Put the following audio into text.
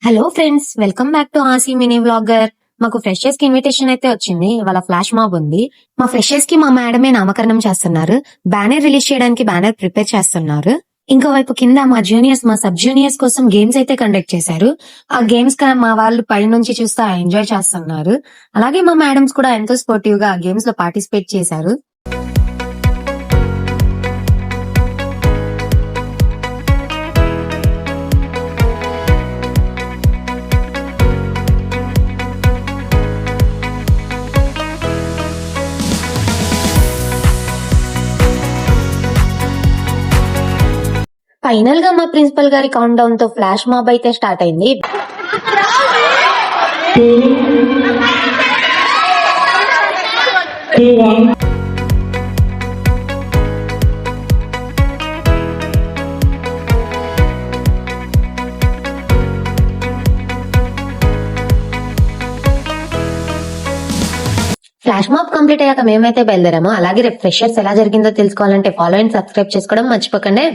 Hello friends, welcome back to Aasi mini vlogger. మాకు freshers కి invitation అయితే వచ్చింది. ఇవాళ ఫ్లాష్ మాబ్ ఉంది. మా ఫ్రెషర్స్ కి మా మేడమే నామకరణం చేస్తున్నారు. బ్యానర్ రిలీజ్ చేయడానికి బ్యానర్ ప్రిపేర్ చేస్తున్నారు. ఇంకోవైపు కింద మా సబ్ జూనియర్స్ కోసం గేమ్స్ అయితే కండక్ట్ చేశారు. ఆ గేమ్స్ మా వాళ్ళు పై నుంచి చూస్తూ ఎంజాయ్ చేస్తున్నారు. అలాగే మా మేడమ్స్ కూడా ఎంతో స్పోర్టివ్ గా ఆ గేమ్స్ లో పార్టిసిపేట్ చేశారు. ఫైనల్ గా మా ప్రిన్సిపల్ గారి కౌంట్ డౌన్ తో ఫ్లాష్ మాబ్ అయితే స్టార్ట్ అయింది. ఫ్లాష్ మాబ్ కంప్లీట్ అయ్యాక మేమైతే బయలుదేరాము. అలాగే రేపు ఫ్రెషర్స్ ఎలా జరిగిందో తెలుసుకోవాలంటే ఫాలో అండ్ సబ్స్క్రైబ్ చేసుకోవడం మర్చిపోకండి.